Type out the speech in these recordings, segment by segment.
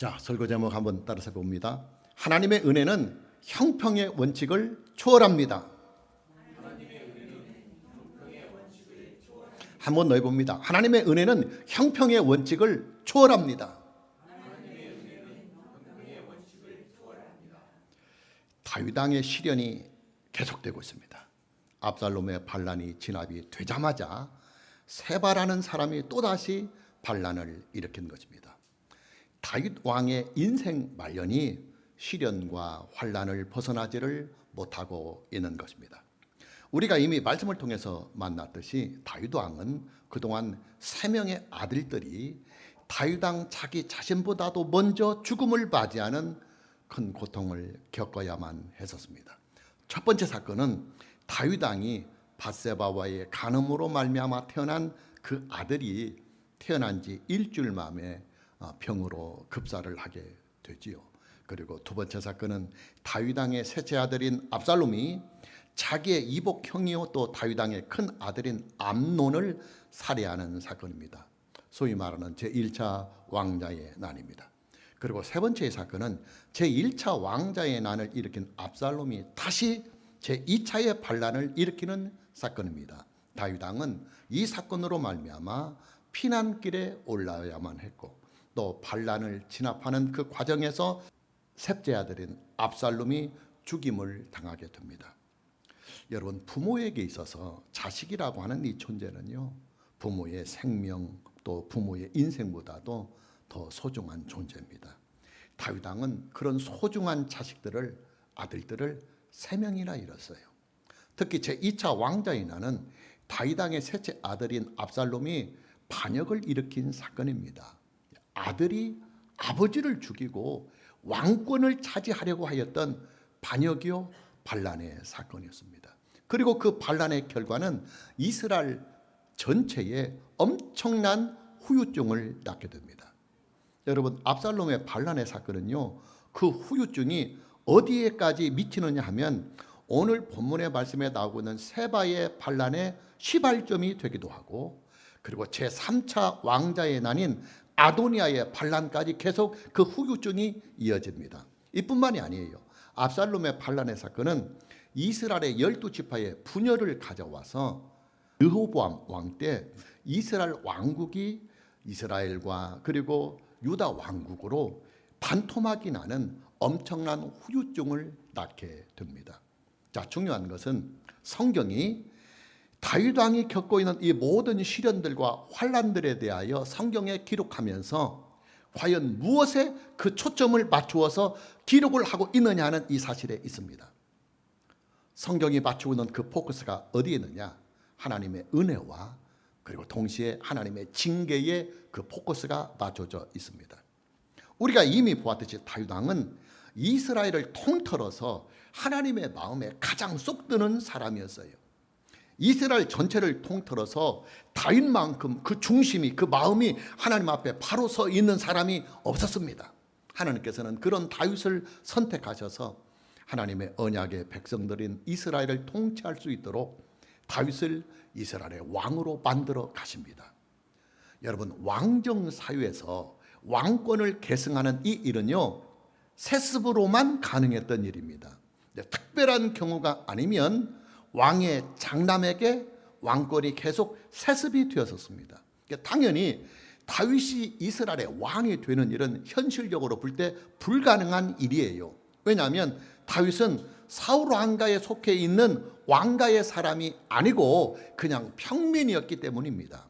자, 설교 제목 한번 따라서 봅니다. 하나님의 은혜는 형평의 원칙을 초월합니다. 한번 더 해봅니다. 하나님의 은혜는 형평의 원칙을 초월합니다. 다윗 왕의 시련이 계속되고 있습니다. 압살롬의 반란이 진압이 되자마자 세바라는 사람이 또다시 반란을 일으킨 것입니다. 다윗 왕의 인생 말년이 시련과 환란을 벗어나지를 못하고 있는 것입니다. 우리가 이미 말씀을 통해서 만났듯이 다윗 왕은 그동안 3명의 아들들이 다윗 왕 자기 자신보다도 먼저 죽음을 맞이하는 큰 고통을 겪어야만 했었습니다. 첫 번째 사건은 다윗 왕이 밧세바와의 간음으로 말미암아 태어난 그 아들이 태어난 지 일주일 만에 병으로 급사를 하게 되지요. 그리고 두 번째 사건은 다윗 왕의 셋째 아들인 압살롬이 자기의 이복 형이요 또 다윗 왕의 큰 아들인 암논을 살해하는 사건입니다. 소위 말하는 제1차 왕자의 난입니다. 그리고 세 번째 사건은 제1차 왕자의 난을 일으킨 압살롬이 다시 제2차의 반란을 일으키는 사건입니다. 다윗 왕은 이 사건으로 말미암아 피난길에 올라야만 했고 또 반란을 진압하는 그 과정에서 셋째 아들인 압살롬이 죽임을 당하게 됩니다. 여러분, 부모에게 있어서 자식이라고 하는 이 존재는요, 부모의 생명 또 부모의 인생보다도 더 소중한 존재입니다. 다윗 왕은 그런 소중한 자식들을, 아들들을 3명이나 잃었어요. 특히 제2차 왕자의 난은 다윗 왕의 셋째 아들인 압살롬이 반역을 일으킨 사건입니다. 아들이 아버지를 죽이고 왕권을 차지하려고 하였던 반역이요 반란의 사건이었습니다. 그리고 그 반란의 결과는 이스라엘 전체에 엄청난 후유증을 낳게 됩니다. 여러분, 압살롬의 반란의 사건은요, 그 후유증이 어디에까지 미치느냐 하면 오늘 본문의 말씀에 나오고 있는 세바의 반란의 시발점이 되기도 하고, 그리고 제3차 왕자의 난인 아도니아의 반란까지 계속 그 후유증이 이어집니다. 이뿐만이 아니에요. 압살롬의 반란의 사건은 이스라엘의 12지파의 분열을 가져와서 르호보암 왕 때 이스라엘 왕국이 이스라엘과 그리고 유다 왕국으로 반토막이 나는 엄청난 후유증을 낳게 됩니다. 자, 중요한 것은 성경이 다윗 왕이 겪고 있는 이 모든 시련들과 환란들에 대하여 성경에 기록하면서 과연 무엇에 그 초점을 맞추어서 기록을 하고 있느냐 하는 이 사실에 있습니다. 성경이 맞추고 있는 그 포커스가 어디에 있느냐? 하나님의 은혜와 그리고 동시에 하나님의 징계에 그 포커스가 맞춰져 있습니다. 우리가 이미 보았듯이 다윗 왕은 이스라엘을 통틀어서 하나님의 마음에 가장 쏙 드는 사람이었어요. 이스라엘 전체를 통틀어서 다윗만큼 그 중심이, 그 마음이 하나님 앞에 바로 서 있는 사람이 없었습니다. 하나님께서는 그런 다윗을 선택하셔서 하나님의 언약의 백성들인 이스라엘을 통치할 수 있도록 다윗을 이스라엘의 왕으로 만들어 가십니다. 여러분, 왕정 사회에서 왕권을 계승하는 이 일은요, 세습으로만 가능했던 일입니다. 특별한 경우가 아니면 왕의 장남에게 왕권이 계속 세습이 되었었습니다. 당연히 다윗이 이스라엘의 왕이 되는 일은 현실적으로 볼 때 불가능한 일이에요. 왜냐하면 다윗은 사울 왕가에 속해 있는 왕가의 사람이 아니고 그냥 평민이었기 때문입니다.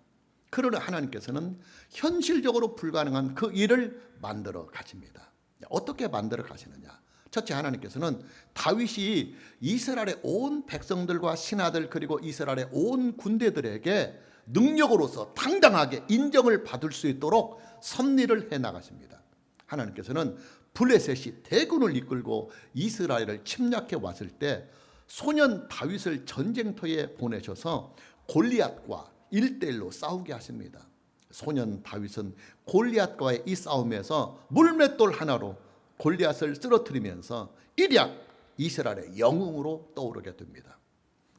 그러나 하나님께서는 현실적으로 불가능한 그 일을 만들어 가십니다. 어떻게 만들어 가시느냐? 첫째, 하나님께서는 다윗이 이스라엘의 온 백성들과 신하들 그리고 이스라엘의 온 군대들에게 능력으로서 당당하게 인정을 받을 수 있도록 섭리를 해나가십니다. 하나님께서는 블레셋이 대군을 이끌고 이스라엘을 침략해 왔을 때 소년 다윗을 전쟁터에 보내셔서 골리앗과 1대1로 싸우게 하십니다. 소년 다윗은 골리앗과의 이 싸움에서 물맷돌 하나로 골리앗을 쓰러뜨리면서 일약 이스라엘의 영웅으로 떠오르게 됩니다.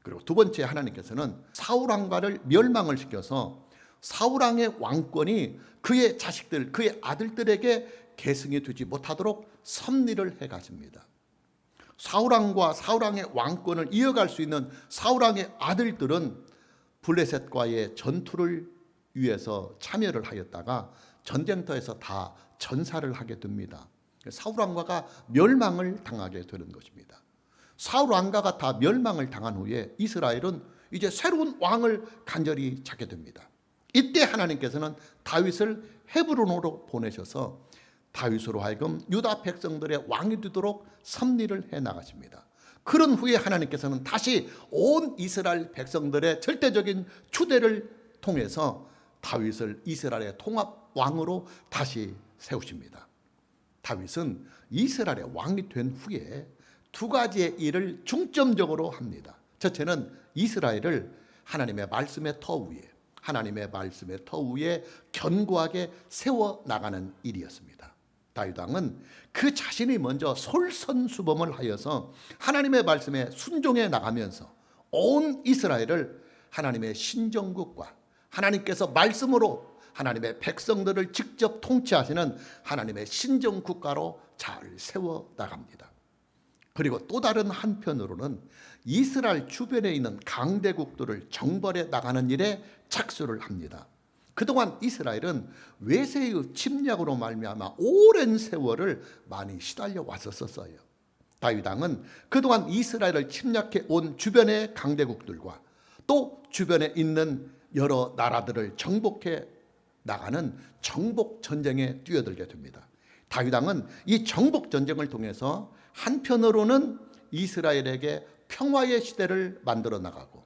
그리고 두 번째, 하나님께서는 사울 왕가를 멸망을 시켜서 사울 왕의 왕권이 그의 자식들, 그의 아들들에게 계승이 되지 못하도록 섭리를 해가십니다. 사울왕과 사울왕의 왕권을 이어갈 수 있는 사울왕의 아들들은 블레셋과의 전투를 위해서 참여를 하였다가 전쟁터에서 다 전사를 하게 됩니다. 사울왕가가 멸망을 당하게 되는 것입니다. 사울왕가가 다 멸망을 당한 후에 이스라엘은 이제 새로운 왕을 간절히 찾게 됩니다. 이때 하나님께서는 다윗을 헤브론으로 보내셔서 다윗으로 하여금 유다 백성들의 왕이 되도록 섭리를 해 나가십니다. 그런 후에 하나님께서는 다시 온 이스라엘 백성들의 절대적인 추대를 통해서 다윗을 이스라엘의 통합 왕으로 다시 세우십니다. 다윗은 이스라엘의 왕이 된 후에 두 가지의 일을 중점적으로 합니다. 첫째는 이스라엘을 하나님의 말씀의 터 위에, 하나님의 말씀의 터 위에 견고하게 세워나가는 일이었습니다. 다윗 왕은 그 자신이 먼저 솔선수범을 하여서 하나님의 말씀에 순종해 나가면서 온 이스라엘을 하나님의 신정국과 하나님께서 말씀으로 하나님의 백성들을 직접 통치하시는 하나님의 신정국가로 잘 세워나갑니다. 그리고 또 다른 한편으로는 이스라엘 주변에 있는 강대국들을 정벌해 나가는 일에 착수를 합니다. 그동안 이스라엘은 외세의 침략으로 말미암아 오랜 세월을 많이 시달려 왔었어요. 다윗 왕은 그동안 이스라엘을 침략해 온 주변의 강대국들과 또 주변에 있는 여러 나라들을 정복해 나가는 정복 전쟁에 뛰어들게 됩니다. 다윗 왕은 이 정복 전쟁을 통해서 한편으로는 이스라엘에게 평화의 시대를 만들어 나가고,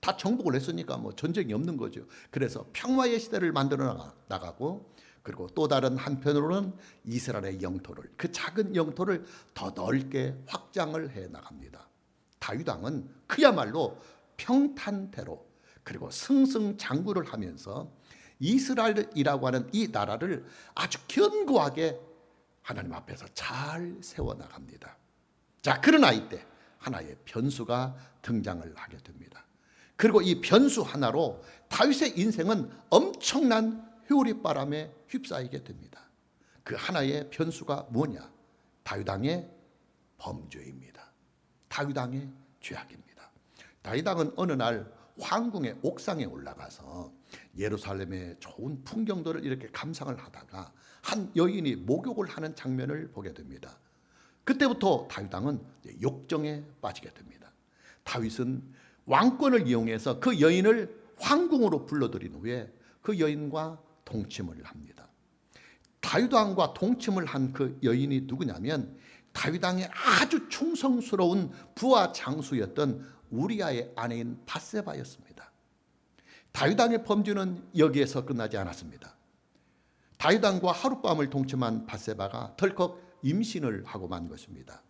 다 정복을 했으니까 뭐 전쟁이 없는 거죠. 그래서 평화의 시대를 만들어 나가고, 그리고 또 다른 한편으로는 이스라엘의 영토를, 그 작은 영토를 더 넓게 확장을 해 나갑니다. 다윗 왕은 그야말로 평탄대로 그리고 승승장구를 하면서 이스라엘이라고 하는 이 나라를 아주 견고하게 하나님 앞에서 잘 세워나갑니다. 자, 그러나 이때 하나의 변수가 등장을 하게 됩니다. 그리고 이 변수 하나로 다윗의 인생은 엄청난 회오리바람에 휩싸이게 됩니다. 그 하나의 변수가 뭐냐? 다윗 왕의 범죄입니다. 다윗 왕의 죄악입니다. 다윗 왕은 어느 날 황궁의 옥상에 올라가서 예루살렘의 좋은 풍경들을 이렇게 감상을 하다가 한 여인이 목욕을 하는 장면을 보게 됩니다. 그때부터 다윗 왕은 욕정에 빠지게 됩니다. 다윗은 왕권을 이용해서 그 여인을 황궁으로 불러들인 후에 그 여인과 동침을 합니다. 다윗 왕과 동침을 한 그 여인이 누구냐면 다윗 왕의 아주 충성스러운 부하 장수였던 우리아의 아내인 밧세바였습니다. 다윗 왕의 범죄는 여기에서 끝나지 않았습니다. 다윗 왕과 하룻밤을 동침한 밧세바가 덜컥 임신을 하고 만 것입니다.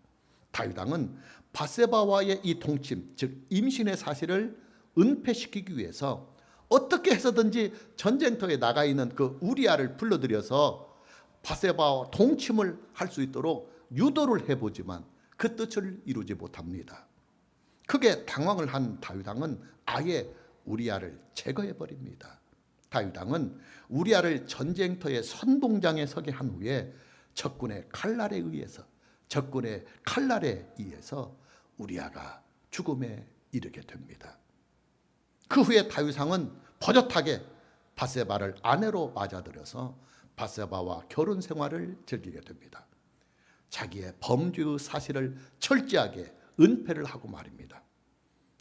다윗 왕은 밧세바와의 이 동침, 즉 임신의 사실을 은폐시키기 위해서 어떻게 해서든지 전쟁터에 나가 있는 그 우리아를 불러들여서 밧세바와 동침을 할 수 있도록 유도를 해보지만 그 뜻을 이루지 못합니다. 크게 당황을 한 다윗 왕은 아예 우리아를 제거해 버립니다. 다윗 왕은 우리아를 전쟁터의 선봉장에 서게 한 후에 적군의 칼날에 의해서 우리아가 죽음에 이르게 됩니다. 그 후에 다윗 왕은 버젓하게 밧세바를 아내로 맞아들여서 밧세바와 결혼 생활을 즐기게 됩니다. 자기의 범죄의 사실을 철저하게 은폐를 하고 말입니다.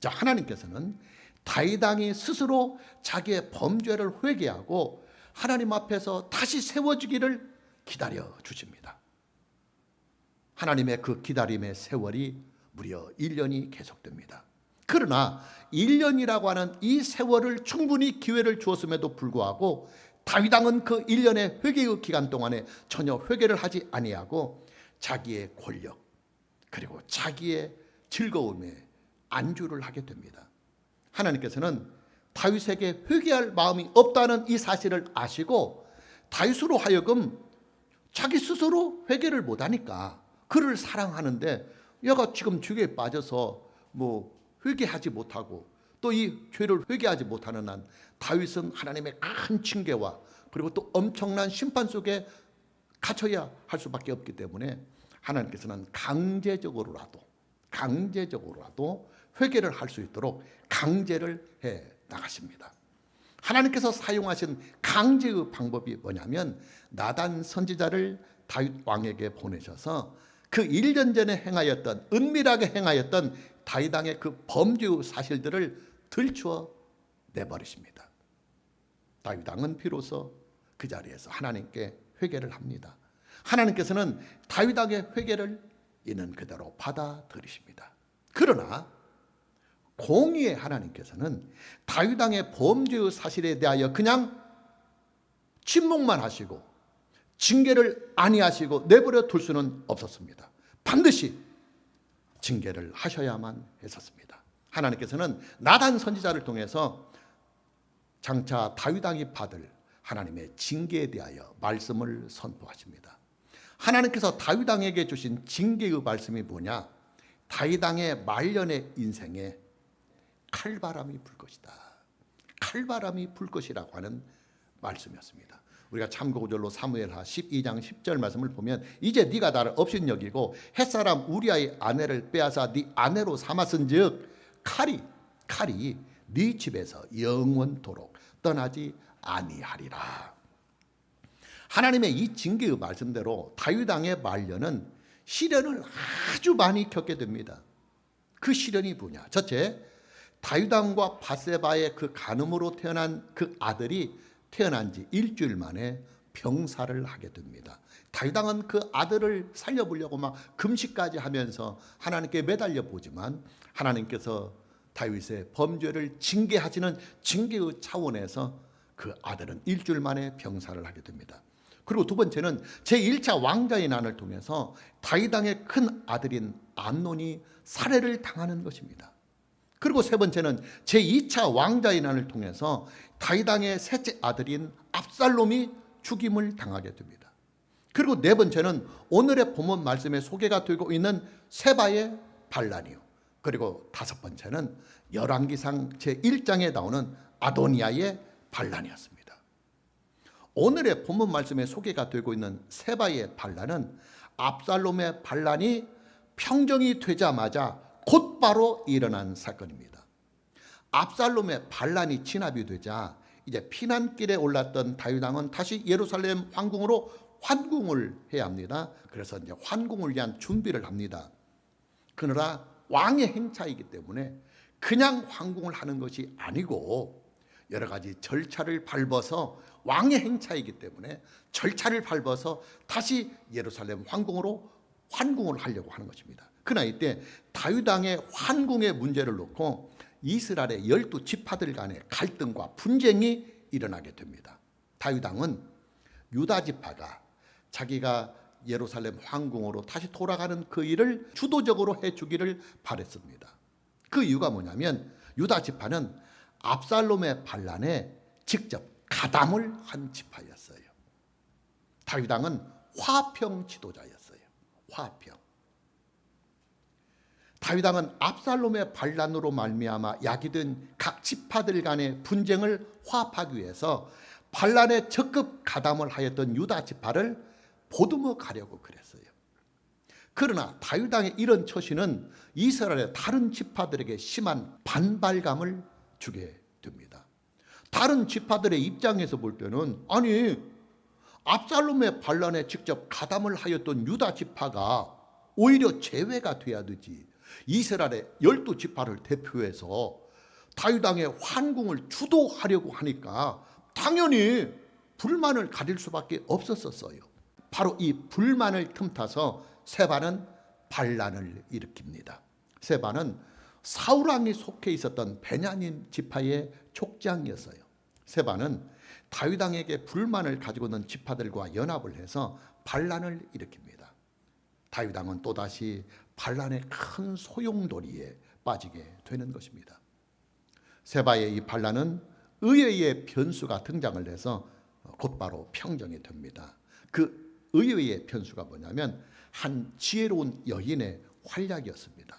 자, 하나님께서는 다윗 왕이 스스로 자기의 범죄를 회개하고 하나님 앞에서 다시 세워지기를 기다려 주십니다. 하나님의 그 기다림의 세월이 무려 1년이 계속됩니다. 그러나 1년이라고 하는 이 세월을 충분히 기회를 주었음에도 불구하고 다윗 왕은 그 1년의 회개의 기간 동안에 전혀 회개를 하지 아니하고 자기의 권력 그리고 자기의 즐거움에 안주를 하게 됩니다. 하나님께서는 다윗에게 회개할 마음이 없다는 이 사실을 아시고 다윗으로 하여금 자기 스스로 회개를 못하니까 그를 사랑하는데 얘가 지금 죄에 빠져서 회개하지 못하고 또 이 죄를 회개하지 못하는 한 다윗은 하나님의 큰 징계와 그리고 또 엄청난 심판 속에 갇혀야 할 수밖에 없기 때문에 하나님께서는 강제적으로라도 회개를 할 수 있도록 강제를 해 나가십니다. 하나님께서 사용하신 강제의 방법이 뭐냐면 나단 선지자를 다윗 왕에게 보내셔서 그 1년 전에 행하였던, 은밀하게 행하였던 다윗 왕의 그 범죄의 사실들을 들추어 내버리십니다. 다윗 왕은 비로소 그 자리에서 하나님께 회개를 합니다. 하나님께서는 다윗 왕의 회개를 있는 그대로 받아들이십니다. 그러나 공의의 하나님께서는 다윗 왕의 범죄의 사실에 대하여 그냥 침묵만 하시고 징계를 아니하시고 내버려 둘 수는 없었습니다. 반드시 징계를 하셔야만 했었습니다. 하나님께서는 나단 선지자를 통해서 장차 다윗 왕이 받을 하나님의 징계에 대하여 말씀을 선포하십니다. 하나님께서 다윗 왕에게 주신 징계의 말씀이 뭐냐? 다윗 왕의 말년의 인생에 칼바람이 불 것이다. 칼바람이 불 것이라고 하는 말씀이었습니다. 우리가 참고구절로 사무엘하 12장 10절 말씀을 보면 이제 네가 나를 업신여기고 햇사람 우리아의 아내를 빼앗아 네 아내로 삼았은즉 칼이 네 집에서 영원토록 떠나지 아니하리라. 하나님의 이 징계의 말씀대로 다윗 왕의 말년은 시련을 아주 많이 겪게 됩니다. 그 시련이 뭐냐? 첫째, 다윗 왕과 밧세바의 그 간음으로 태어난 그 아들이 태어난 지 일주일 만에 병사를 하게 됩니다. 다윗 왕은 그 아들을 살려보려고 막 금식까지 하면서 하나님께 매달려 보지만 하나님께서 다윗의 범죄를 징계하시는 징계의 차원에서 그 아들은 일주일 만에 병사를 하게 됩니다. 그리고 두 번째는 제1차 왕자의 난을 통해서 다윗 왕의 큰 아들인 암논이 살해를 당하는 것입니다. 그리고 세 번째는 제2차 왕자의 난을 통해서 다윗 왕의 셋째 아들인 압살롬이 죽임을 당하게 됩니다. 그리고 네 번째는 오늘의 본문 말씀에 소개가 되고 있는 세바의 반란이요. 그리고 다섯 번째는 열왕기상 제1장에 나오는 아도니아의 반란이었습니다. 오늘의 본문 말씀에 소개가 되고 있는 세바의 반란은 압살롬의 반란이 평정이 되자마자 곧바로 일어난 사건입니다. 압살롬의 반란이 진압이 되자 이제 피난길에 올랐던 다윗 왕은 다시 예루살렘 황궁으로 환궁을 해야 합니다. 그래서 이제 환궁을 위한 준비를 합니다. 그러나 왕의 행차이기 때문에 그냥 환궁을 하는 것이 아니고 여러 가지 절차를 밟아서 왕의 행차이기 때문에 절차를 밟아서 다시 예루살렘 황궁으로 환궁을 하려고 하는 것입니다. 그러나 이때 다윗 왕의 환궁의 문제를 놓고 이스라엘의 12지파들 간의 갈등과 분쟁이 일어나게 됩니다. 다윗 왕은 유다 지파가 자기가 예루살렘 황궁으로 다시 돌아가는 그 일을 주도적으로 해주기를 바랬습니다. 그 이유가 뭐냐면 유다 지파는 압살롬의 반란에 직접 가담을 한 지파였어요. 다윗 왕은 화평 지도자였어요. 화평. 다윗 왕은 압살롬의 반란으로 말미암아 야기된 각 지파들 간의 분쟁을 화합하기 위해서 반란에 적극 가담을 하였던 유다 지파를 보듬어 가려고 그랬어요. 그러나 다윗 왕의 이런 처신은 이스라엘의 다른 지파들에게 심한 반발감을 주게 됩니다. 다른 지파들의 입장에서 볼 때는 아니 압살롬의 반란에 직접 가담을 하였던 유다 지파가 오히려 제외가 돼야 되지. 이스라엘의 12지파를 대표해서 다윗 왕의 환궁을 주도하려고 하니까 당연히 불만을 가질 수밖에 없었어요. 바로 이 불만을 틈타서 세바는 반란을 일으킵니다. 세바는 사울 왕이 속해 있었던 베냐민 지파의 족장이었어요. 세바는 다윗 왕에게 불만을 가지고 있는 지파들과 연합을 해서 반란을 일으킵니다. 다윗 왕은 또다시 반란의 큰 소용돌이에 빠지게 되는 것입니다. 세바의 이 반란은 의외의 변수가 등장을 해서 곧바로 평정이 됩니다. 그 의외의 변수가 뭐냐면 한 지혜로운 여인의 활약이었습니다.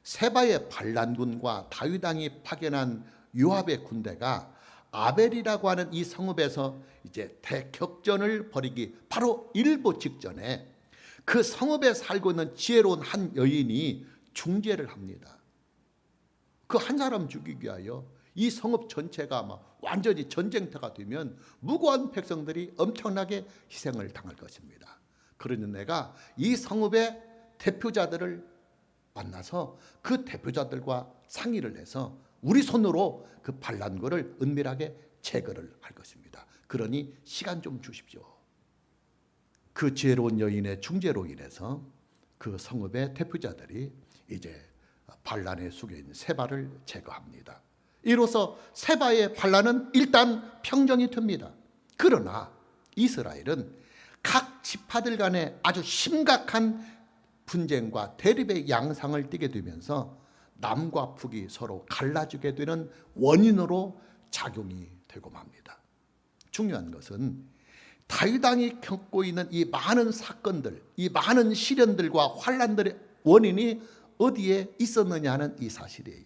세바의 반란군과 다윗 왕이 파견한 요압의 군대가 아벨이라고 하는 이 성읍에서 이제 대격전을 벌이기 바로 일보 직전에 그 성읍에 살고 있는 지혜로운 한 여인이 중재를 합니다. 그 한 사람 죽이기 위하여 이 성읍 전체가 막 완전히 전쟁터가 되면 무고한 백성들이 엄청나게 희생을 당할 것입니다. 그러니 내가 이 성읍의 대표자들을 만나서 그 대표자들과 상의를 해서 우리 손으로 그 반란군을 은밀하게 제거를 할 것입니다. 그러니 시간 좀 주십시오. 그 지혜로운 여인의 중재로 인해서 그 성읍의 대표자들이 이제 반란에 숙여 있는 세바를 제거합니다. 이로써 세바의 반란은 일단 평정이 됩니다. 그러나 이스라엘은 각 지파들 간에 아주 심각한 분쟁과 대립의 양상을 띠게 되면서 남과 북이 서로 갈라지게 되는 원인으로 작용이 되고 맙니다. 중요한 것은 다윗 왕이 겪고 있는 이 많은 사건들, 이 많은 시련들과 환란들의 원인이 어디에 있었느냐 하는 이 사실이에요.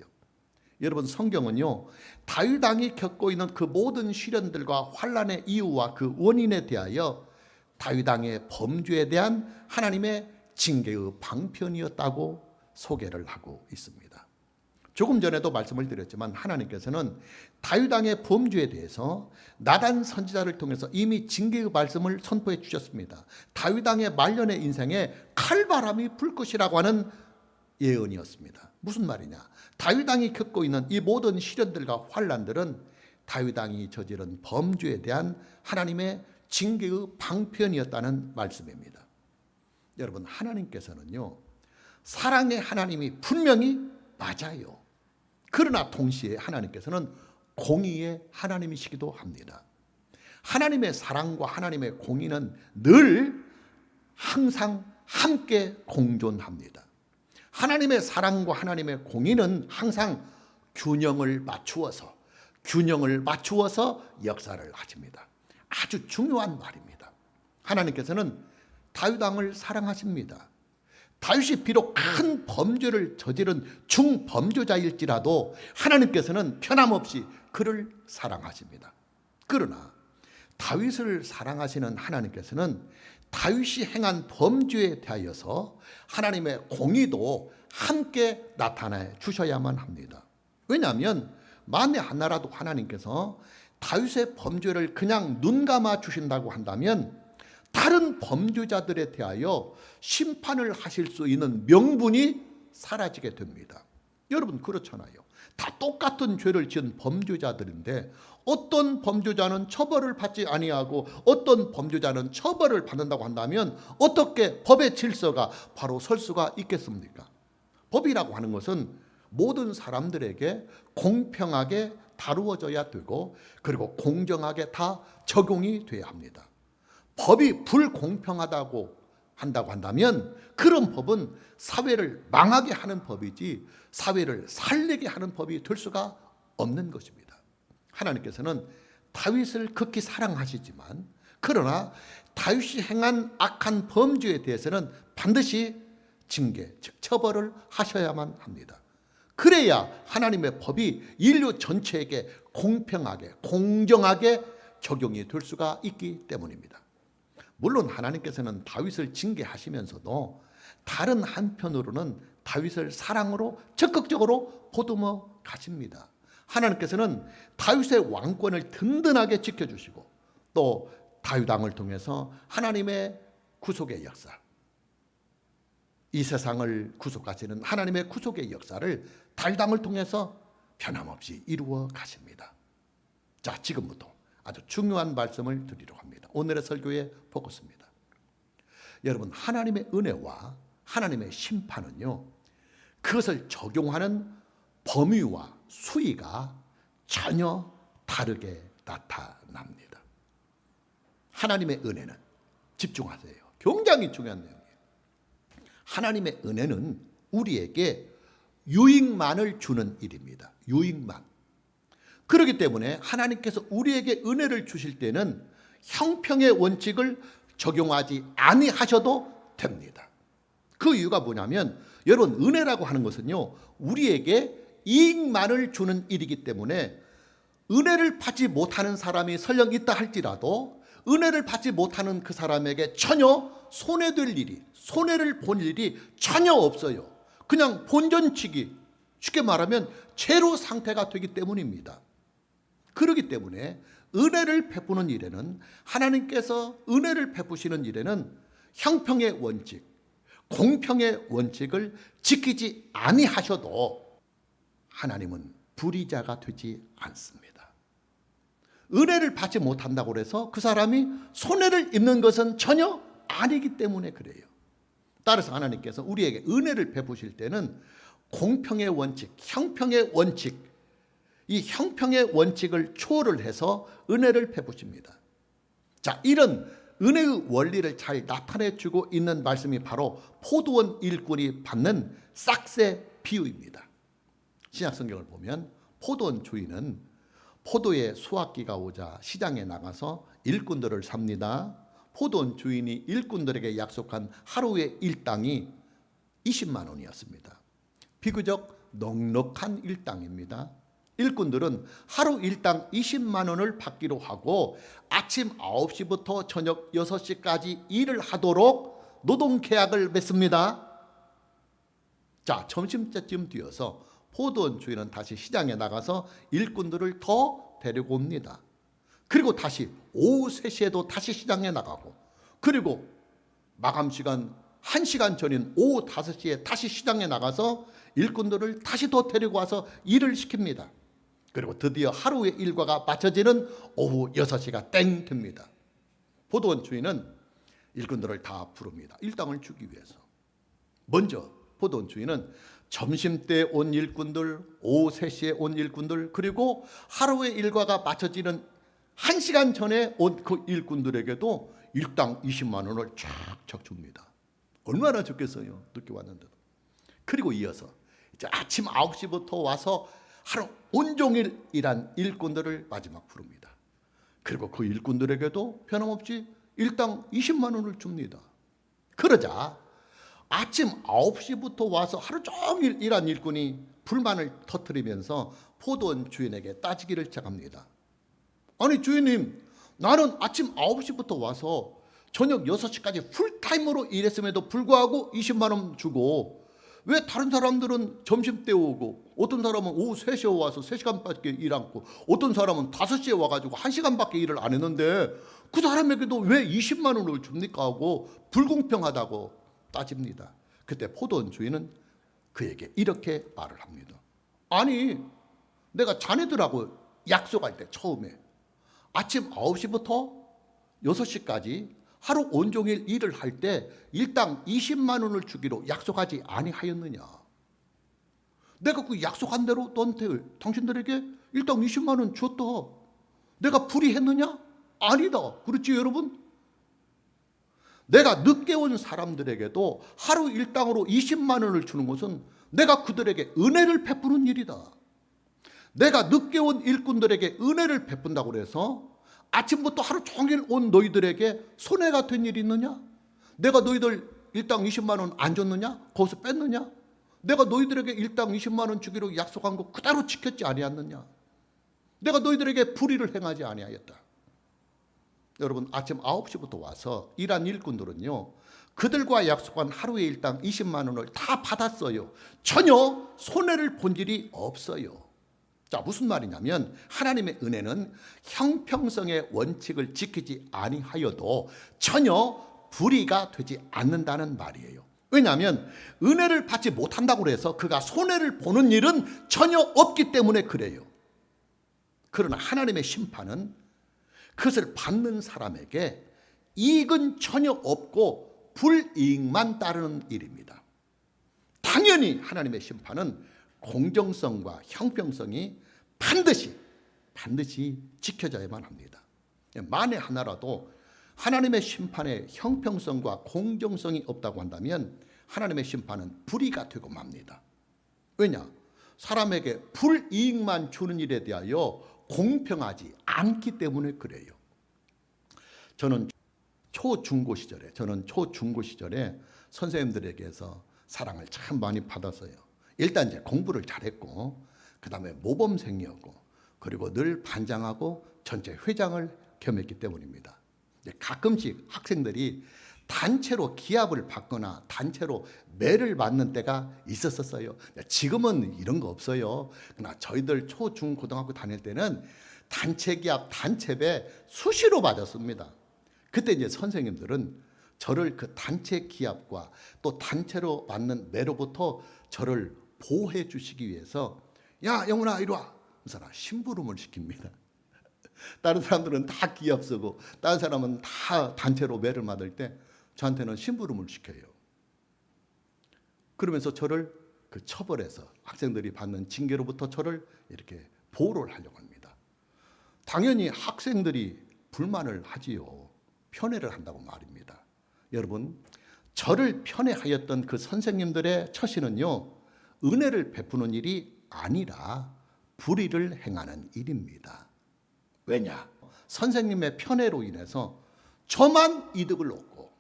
여러분, 성경은요, 다윗 왕이 겪고 있는 그 모든 시련들과 환란의 이유와 그 원인에 대하여 다윗 왕의 범죄에 대한 하나님의 징계의 방편이었다고 소개를 하고 있습니다. 조금 전에도 말씀을 드렸지만 하나님께서는 다윗 왕의 범죄에 대해서 나단 선지자를 통해서 이미 징계의 말씀을 선포해 주셨습니다. 다윗 왕의 말년의 인생에 칼바람이 불 것이라고 하는 예언이었습니다. 무슨 말이냐? 다윗 왕이 겪고 있는 이 모든 시련들과 환란들은 다윗 왕이 저지른 범죄에 대한 하나님의 징계의 방편이었다는 말씀입니다. 여러분, 하나님께서는요, 사랑의 하나님이 분명히 맞아요. 그러나 동시에 하나님께서는 공의의 하나님이시기도 합니다. 하나님의 사랑과 하나님의 공의는 늘 항상 함께 공존합니다. 하나님의 사랑과 하나님의 공의는 항상 균형을 맞추어서 역사를 하십니다. 아주 중요한 말입니다. 하나님께서는 다윗 왕을 사랑하십니다. 다윗이 비록 큰 범죄를 저지른 중범죄자일지라도 하나님께서는 변함없이 그를 사랑하십니다. 그러나 다윗을 사랑하시는 하나님께서는 다윗이 행한 범죄에 대하여서 하나님의 공의도 함께 나타내 주셔야만 합니다. 왜냐하면 만에 하나라도 하나님께서 다윗의 범죄를 그냥 눈 감아 주신다고 한다면 다른 범죄자들에 대하여 심판을 하실 수 있는 명분이 사라지게 됩니다. 여러분, 그렇잖아요. 다 똑같은 죄를 지은 범죄자들인데 어떤 범죄자는 처벌을 받지 아니하고 어떤 범죄자는 처벌을 받는다고 한다면 어떻게 법의 질서가 바로 설 수가 있겠습니까? 법이라고 하는 것은 모든 사람들에게 공평하게 다루어져야 되고 그리고 공정하게 다 적용이 돼야 합니다. 법이 불공평하다고 한다면 그런 법은 사회를 망하게 하는 법이지 사회를 살리게 하는 법이 될 수가 없는 것입니다. 하나님께서는 다윗을 극히 사랑하시지만 그러나 다윗이 행한 악한 범죄에 대해서는 반드시 징계, 즉 처벌을 하셔야만 합니다. 그래야 하나님의 법이 인류 전체에게 공평하게 공정하게 적용이 될 수가 있기 때문입니다. 물론 하나님께서는 다윗을 징계하시면서도 다른 한편으로는 다윗을 사랑으로 적극적으로 보듬어 가십니다. 하나님께서는 다윗의 왕권을 든든하게 지켜주시고 또 다윗 왕을 통해서 하나님의 구속의 역사, 이 세상을 구속하시는 하나님의 구속의 역사를 다윗 왕을 통해서 변함없이 이루어 가십니다. 자, 지금부터 아주 중요한 말씀을 드리려고 합니다. 오늘의 설교의 포커스입니다. 여러분, 하나님의 은혜와 하나님의 심판은요, 그것을 적용하는 범위와 수위가 전혀 다르게 나타납니다. 하나님의 은혜는, 집중하세요, 굉장히 중요한 내용이에요. 하나님의 은혜는 우리에게 유익만을 주는 일입니다. 유익만. 그렇기 때문에 하나님께서 우리에게 은혜를 주실 때는 형평의 원칙을 적용하지 아니하셔도 됩니다. 그 이유가 뭐냐면 여러분, 은혜라고 하는 것은요, 우리에게 이익만을 주는 일이기 때문에 은혜를 받지 못하는 사람이 설령 있다 할지라도 은혜를 받지 못하는 그 사람에게 전혀 손해될 일이, 손해를 본 일이 전혀 없어요. 그냥 본전치기, 쉽게 말하면 제로 상태가 되기 때문입니다. 그렇기 때문에 은혜를 베푸는 일에는, 하나님께서 은혜를 베푸시는 일에는 형평의 원칙, 공평의 원칙을 지키지 아니하셔도 하나님은 불의자가 되지 않습니다. 은혜를 받지 못한다고 해서 그 사람이 손해를 입는 것은 전혀 아니기 때문에 그래요. 따라서 하나님께서 우리에게 은혜를 베푸실 때는 공평의 원칙, 형평의 원칙, 이 형평의 원칙을 초월을 해서 은혜를 베푸십니다. 자, 이런 은혜의 원리를 잘 나타내주고 있는 말씀이 바로 포도원 일꾼이 받는 싹새 비유입니다. 신약성경을 보면 포도원 주인은 포도의 수확기가 오자 시장에 나가서 일꾼들을 삽니다. 포도원 주인이 일꾼들에게 약속한 하루의 일당이 20만 원이었습니다. 비교적 넉넉한 일당입니다. 일꾼들은 하루 일당 20만 원을 받기로 하고 아침 9시부터 저녁 6시까지 일을 하도록 노동계약을 맺습니다. 자, 점심때쯤 뒤어서 포도원 주인은 다시 시장에 나가서 일꾼들을 더 데리고 옵니다. 그리고 다시 오후 3시에도 다시 시장에 나가고, 그리고 마감시간 1시간 전인 오후 5시에 다시 시장에 나가서 일꾼들을 다시 더 데리고 와서 일을 시킵니다. 그리고 드디어 하루의 일과가 마쳐지는 오후 6시가 땡 됩니다. 포도원 주인은 일꾼들을 다 부릅니다. 일당을 주기 위해서. 먼저 포도원 주인은 점심때 온 일꾼들, 오후 3시에 온 일꾼들, 그리고 하루의 일과가 마쳐지는 1시간 전에 온 그 일꾼들에게도 일당 20만 원을 쫙쫙 줍니다. 얼마나 좋겠어요, 늦게 왔는데도. 그리고 이어서 이제 아침 9시부터 와서 하루 온종일 일한 일꾼들을 마지막 부릅니다. 그리고 그 일꾼들에게도 변함없이 일당 20만 원을 줍니다. 그러자 아침 9시부터 와서 하루 종일 일한 일꾼이 불만을 터뜨리면서 포도원 주인에게 따지기를 시작합니다. 아니 주인님, 나는 아침 9시부터 와서 저녁 6시까지 풀타임으로 일했음에도 불구하고 20만 원 주고, 왜 다른 사람들은 점심때 오고, 어떤 사람은 오후 3시에 와서 3시간밖에 일 안 하고, 어떤 사람은 5시에 와가지고 1시간밖에 일을 안 했는데 그 사람에게도 왜 20만 원을 줍니까 하고 불공평하다고 따집니다. 그때 포도원 주인은 그에게 이렇게 말을 합니다. 아니, 내가 자네들하고 약속할 때 처음에 아침 9시부터 6시까지 하루 온종일 일을 할 때 일당 20만 원을 주기로 약속하지 아니하였느냐? 내가 그 약속한 대로 너한테, 당신들에게 일당 20만 원 줬다. 내가 불의했느냐? 아니다. 그렇지 여러분? 내가 늦게 온 사람들에게도 하루 일당으로 20만 원을 주는 것은 내가 그들에게 은혜를 베푸는 일이다. 내가 늦게 온 일꾼들에게 은혜를 베푼다고 해서 아침부터 하루 종일 온 너희들에게 손해가 된 일이 있느냐? 내가 너희들 일당 20만 원 안 줬느냐? 거기서 뺐느냐? 내가 너희들에게 일당 20만 원 주기로 약속한 거 그대로 지켰지 아니하느냐? 내가 너희들에게 불의를 행하지 아니하였다. 여러분, 아침 9시부터 와서 일한 일꾼들은요, 그들과 약속한 하루의 일당 20만 원을 다 받았어요. 전혀 손해를 본 일이 없어요. 자, 무슨 말이냐면 하나님의 은혜는 형평성의 원칙을 지키지 아니하여도 전혀 불의가 되지 않는다는 말이에요. 왜냐하면 은혜를 받지 못한다고 해서 그가 손해를 보는 일은 전혀 없기 때문에 그래요. 그러나 하나님의 심판은 그것을 받는 사람에게 이익은 전혀 없고 불이익만 따르는 일입니다. 당연히 하나님의 심판은 공정성과 형평성이 반드시 지켜져야만 합니다. 만에 하나라도 하나님의 심판에 형평성과 공정성이 없다고 한다면 하나님의 심판은 불의가 되고 맙니다. 왜냐? 사람에게 불이익만 주는 일에 대하여 공평하지 않기 때문에 그래요. 저는 초중고 시절에 선생님들에게서 사랑을 참 많이 받았어요. 일단 이제 공부를 잘했고, 그 다음에 모범생이었고, 그리고 늘 반장하고 전체 회장을 겸했기 때문입니다. 가끔씩 학생들이 단체로 기합을 받거나 단체로 매를 맞는 때가 있었어요. 지금은 이런 거 없어요. 그러나 저희들 초, 중, 고등학교 다닐 때는 단체 기합, 단체배 수시로 맞았습니다. 그때 이제 선생님들은 저를 그 단체 기합과 또 단체로 맞는 매로부터 저를 보호해 주시기 위해서 야 영훈아 이리 와 그래서 심부름을 시킵니다. 다른 사람들은 다 기합 쓰고 다른 사람은 다 단체로 매를 맞을 때 저한테는 심부름을 시켜요. 그러면서 저를 그 처벌해서 학생들이 받는 징계로부터 저를 이렇게 보호를 하려고 합니다. 당연히 학생들이 불만을 하지요. 편애를 한다고 말입니다. 여러분, 저를 편애하였던 그 선생님들의 처신은요, 은혜를 베푸는 일이 아니라 불의를 행하는 일입니다. 왜냐? 선생님의 편애로 인해서 저만 이득을 얻고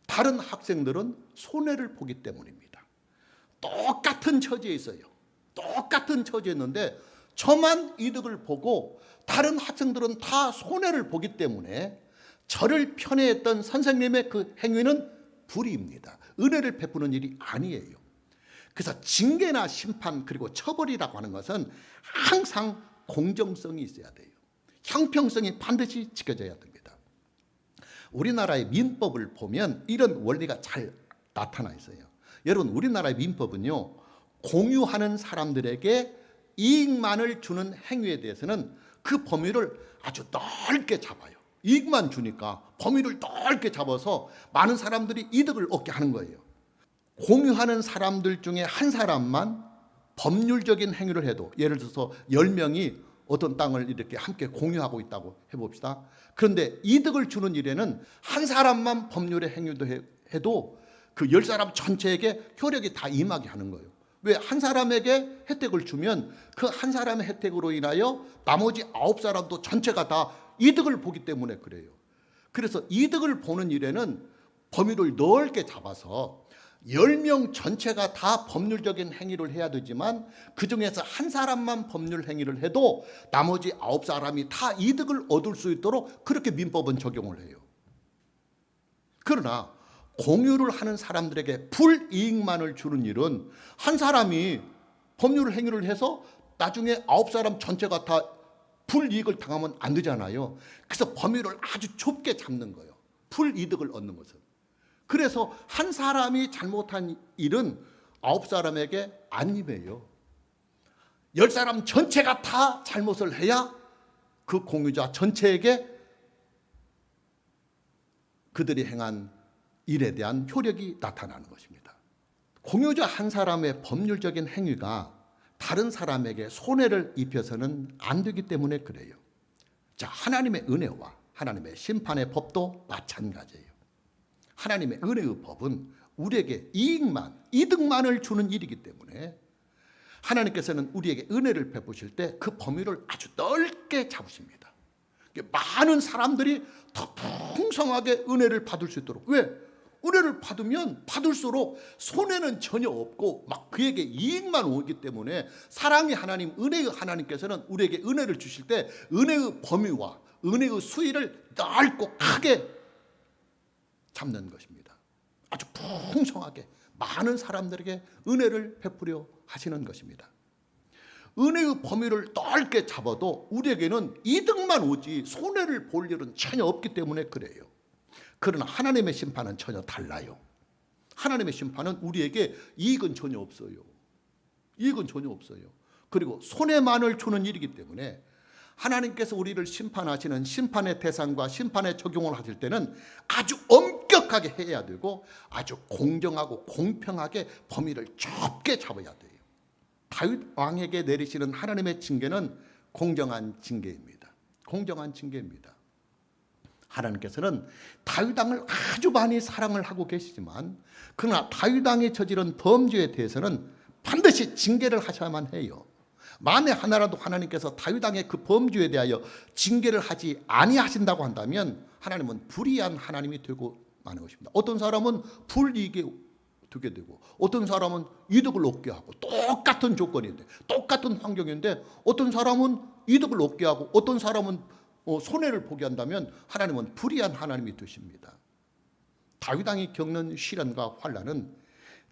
다른 학생들은 손해를 보기 때문입니다. 똑같은 처지에 있어요. 똑같은 처지에 있는데 저만 이득을 보고 다른 학생들은 다 손해를 보기 때문에 저를 편애했던 선생님의 그 행위는 불의입니다. 은혜를 베푸는 일이 아니에요. 그래서 징계나 심판 그리고 처벌이라고 하는 것은 항상 공정성이 있어야 돼요. 형평성이 반드시 지켜져야 됩니다. 우리나라의 민법을 보면 이런 원리가 잘 나타나 있어요. 여러분, 우리나라의 민법은요, 공유하는 사람들에게 이익만을 주는 행위에 대해서는 그 범위를 아주 넓게 잡아요. 이익만 주니까 범위를 넓게 잡아서 많은 사람들이 이득을 얻게 하는 거예요. 공유하는 사람들 중에 한 사람만 법률적인 행위를 해도, 예를 들어서 10명이 어떤 땅을 이렇게 함께 공유하고 있다고 해봅시다. 그런데 이득을 주는 일에는 한 사람만 법률의 행위도 해도 그 10사람 전체에게 효력이 다 임하게 하는 거예요. 왜? 한 사람에게 혜택을 주면 그 한 사람의 혜택으로 인하여 나머지 9사람도 전체가 다 이득을 보기 때문에 그래요. 그래서 이득을 보는 일에는 범위를 넓게 잡아서 10명 전체가 다 법률적인 행위를 해야 되지만 그 중에서 한 사람만 법률 행위를 해도 나머지 9사람이 다 이득을 얻을 수 있도록 그렇게 민법은 적용을 해요. 그러나 공유를 하는 사람들에게 불이익만을 주는 일은 한 사람이 법률 행위를 해서 나중에 9사람 전체가 다 불이익을 당하면 안 되잖아요. 그래서 범위를 아주 좁게 잡는 거예요. 불이득을 얻는 것은. 그래서 한 사람이 잘못한 일은 9사람에게 안 임해요. 10사람 전체가 다 잘못을 해야 그 공유자 전체에게 그들이 행한 일에 대한 효력이 나타나는 것입니다. 공유자 한 사람의 법률적인 행위가 다른 사람에게 손해를 입혀서는 안 되기 때문에 그래요. 자, 하나님의 은혜와 하나님의 심판의 법도 마찬가지예요. 하나님의 은혜의 법은 우리에게 이득만을 주는 일이기 때문에 하나님께서는 우리에게 은혜를 베푸실 때 그 범위를 아주 넓게 잡으십니다. 많은 사람들이 더 풍성하게 은혜를 받을 수 있도록. 왜? 은혜를 받으면 받을수록 손해는 전혀 없고 막 그에게 이익만 오기 때문에 사랑의 하나님, 은혜의 하나님께서는 우리에게 은혜를 주실 때 은혜의 범위와 은혜의 수위를 넓고 크게 잡는 것입니다. 아주 풍성하게 많은 사람들에게 은혜를 베푸려 하시는 것입니다. 은혜의 범위를 넓게 잡아도 우리에게는 이득만 오지 손해를 볼 일은 전혀 없기 때문에 그래요. 그러나 하나님의 심판은 전혀 달라요. 하나님의 심판은 우리에게 이익은 전혀 없어요. 이익은 전혀 없어요. 그리고 손해만을 주는 일이기 때문에 하나님께서 우리를 심판하시는 심판의 대상과 심판의 적용을 하실 때는 아주 엄격하게 해야 되고 아주 공정하고 공평하게 범위를 좁게 잡아야 돼요. 다윗 왕에게 내리시는 하나님의 징계는 공정한 징계입니다. 공정한 징계입니다. 하나님께서는 다윗 왕을 아주 많이 사랑을 하고 계시지만 그러나 다윗 왕이 저지른 범죄에 대해서는 반드시 징계를 하셔야만 해요. 만에 하나라도 하나님께서 다윗 왕의 그 범죄에 대하여 징계를 하지 아니하신다고 한다면 하나님은 불의한 하나님이 되고 마는 것입니다. 어떤 사람은 불이익에 두게 되고, 어떤 사람은 이득을 얻게 하고, 똑같은 조건인데, 똑같은 환경인데 어떤 사람은 이득을 얻게 하고 어떤 사람은 손해를 보게 한다면 하나님은 불의한 하나님이 되십니다. 다윗 왕이 겪는 시련과 환난은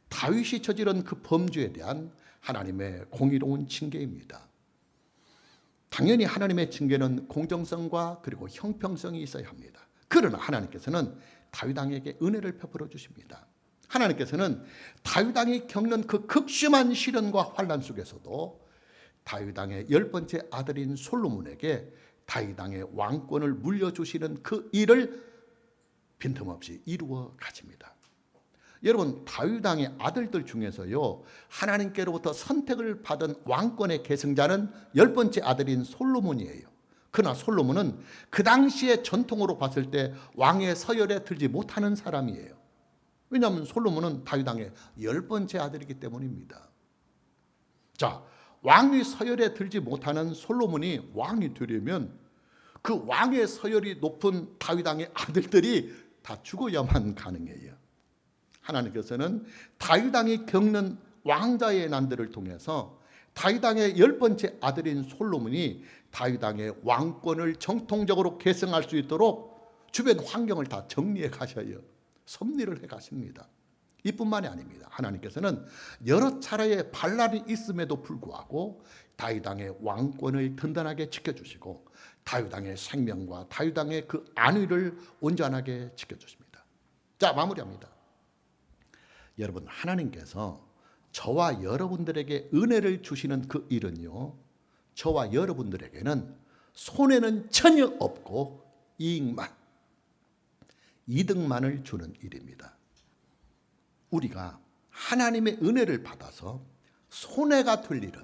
다윗이 저지른 그 범죄에 대한 하나님의 공의로운 징계입니다. 당연히 하나님의 징계는 공정성과 그리고 형평성이 있어야 합니다. 그러나 하나님께서는 다윗 왕에게 은혜를 베풀어 주십니다. 하나님께서는 다윗 왕이 겪는 그 극심한 시련과 환난 속에서도 다윗 왕의 10번째 아들인 솔로몬에게 다윗 왕의 왕권을 물려주시는 그 일을 빈틈없이 이루어 가십니다. 여러분, 다윗 왕의 아들들 중에서요, 하나님께로부터 선택을 받은 왕권의 계승자는 10번째 아들인 솔로몬이에요. 그러나 솔로몬은 그 당시의 전통으로 봤을 때 왕의 서열에 들지 못하는 사람이에요. 왜냐하면 솔로몬은 다윗 왕의 10번째 아들이기 때문입니다. 자, 왕의 서열에 들지 못하는 솔로몬이 왕이 되려면 그 왕의 서열이 높은 다윗 왕의 아들들이 다 죽어야만 가능해요. 하나님께서는 다윗 왕이 겪는 왕자의 난들을 통해서 다윗 왕의 10번째 아들인 솔로몬이 다윗 왕의 왕권을 정통적으로 계승할 수 있도록 주변 환경을 다 정리해 가셔요. 섭리를 해 가십니다. 이뿐만이 아닙니다. 하나님께서는 여러 차례의 반란이 있음에도 불구하고 다윗 왕의 왕권을 든든하게 지켜주시고 다윗 왕의 생명과 다윗 왕의 그 안위를 온전하게 지켜주십니다. 자, 마무리합니다. 여러분, 하나님께서 저와 여러분들에게 은혜를 주시는 그 일은요, 저와 여러분들에게는 손해는 전혀 없고 이득만을 주는 일입니다. 우리가 하나님의 은혜를 받아서 손해가 될 일은,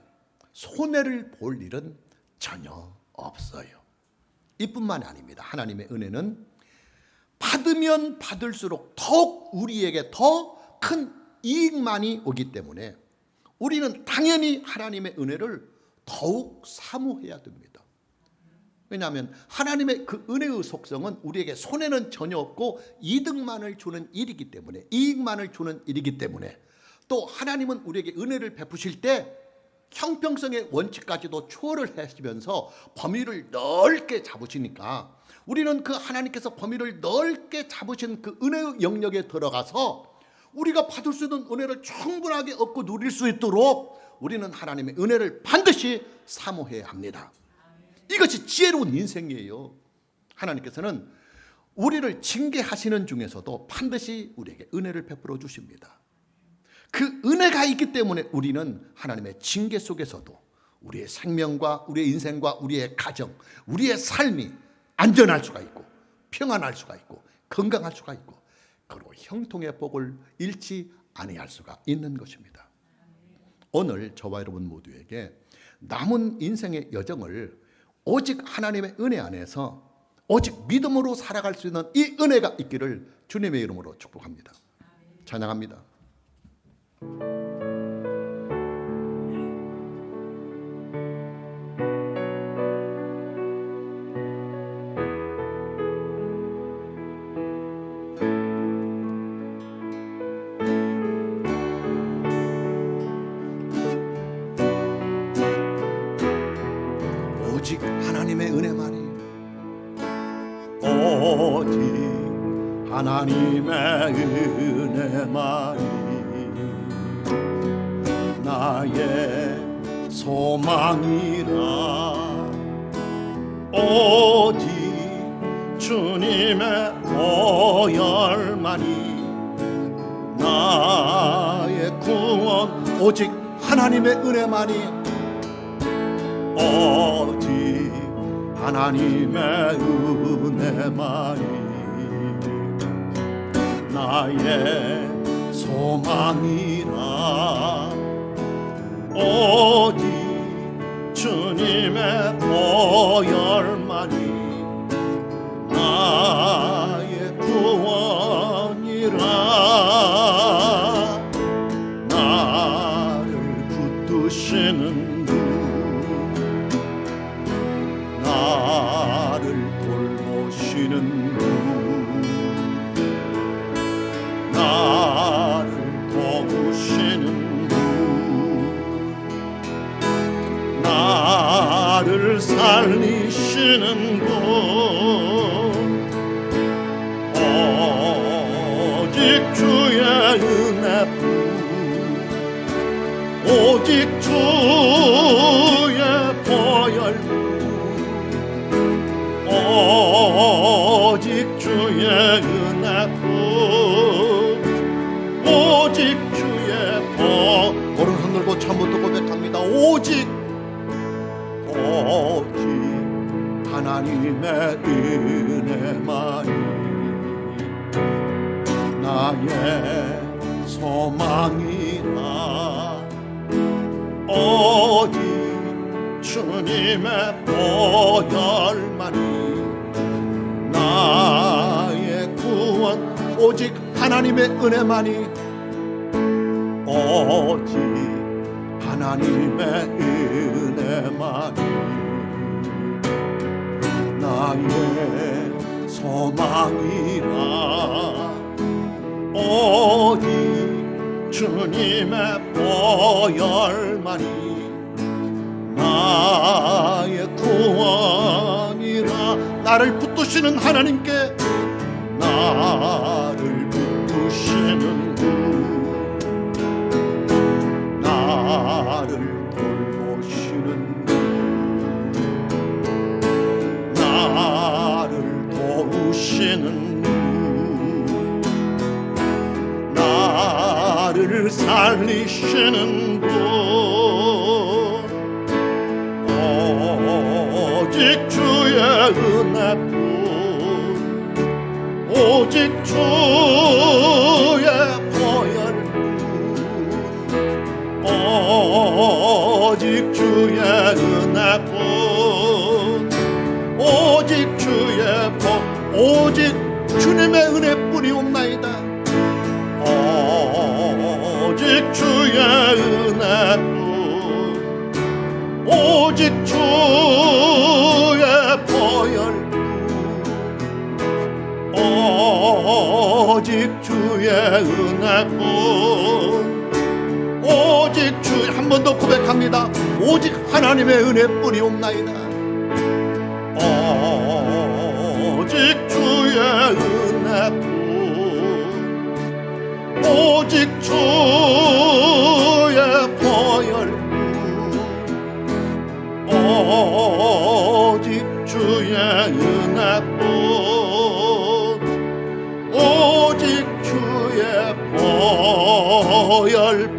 손해를 볼 일은 전혀 없어요. 이뿐만이 아닙니다. 하나님의 은혜는 받으면 받을수록 더욱 우리에게 더 큰 이익만이 오기 때문에 우리는 당연히 하나님의 은혜를 더욱 사모해야 됩니다. 왜냐하면 하나님의 그 은혜의 속성은 우리에게 손해는 전혀 없고 이득만을 주는 일이기 때문에, 이익만을 주는 일이기 때문에, 또 하나님은 우리에게 은혜를 베푸실 때 형평성의 원칙까지도 초월을 하시면서 범위를 넓게 잡으시니까 우리는 그 하나님께서 범위를 넓게 잡으신 그 은혜의 영역에 들어가서 우리가 받을 수 있는 은혜를 충분하게 얻고 누릴 수 있도록 우리는 하나님의 은혜를 반드시 사모해야 합니다. 이것이 지혜로운 인생이에요. 하나님께서는 우리를 징계하시는 중에서도 반드시 우리에게 은혜를 베풀어 주십니다. 그 은혜가 있기 때문에 우리는 하나님의 징계 속에서도 우리의 생명과 우리의 인생과 우리의 가정, 우리의 삶이 안전할 수가 있고 평안할 수가 있고 건강할 수가 있고 그리고 형통의 복을 잃지 아니할 수가 있는 것입니다. 오늘 저와 여러분 모두에게 남은 인생의 여정을 오직 하나님의 은혜 안에서 오직 믿음으로 살아갈 수 있는 이 은혜가 있기를 주님의 이름으로 축복합니다. 찬양합니다. 오직 하나님의 은혜만이, 오직 하나님의 은혜만이 나의 소망이라. 오직 주님의 보혈만이 나의 구원. 오직 하나님의 은혜만이, 오직 하나님의 은혜만이 나의 소망이라. 오직 주님의 보혈만이 나의 구원이라. 나를 붙드시는 나를 돌보시는 분, 나를 살리시는 분 오직 주의 은혜뿐 오직 주의 보혈뿐 오직 주의 은혜뿐 오직 주의 오른손 들고 처음부터 고백합니다. 오직 하나님의 은혜만이 나의 소망이라 오직 주님의 보혈만이 나의 구원 오직 하나님의 은혜만이 오직 하나님의 은혜만이 나의 소망이라 오직 주님의 보혈만이 나의 구원이라 나를 붙드시는 하나님께 나를 붙드시는 분 나를 돌보시는 분 나를 도우시는 분 나를 살리시는 분 오직 주의 은혜뿐 오직 주의 보혈뿐 오직 주의 은혜뿐 오직 주의 오직 주님의 은혜뿐이옵나이다 오직 주의 은혜뿐 오직 주의 보혈뿐 오직 주의 은혜뿐 오직 주 한 번 더 고백합니다. 오직 하나님의 은혜뿐이옵나이다 오직 주의 은혜뿐 오직 주의 보혈뿐 오직 주의 은혜뿐 오직 주의 보혈뿐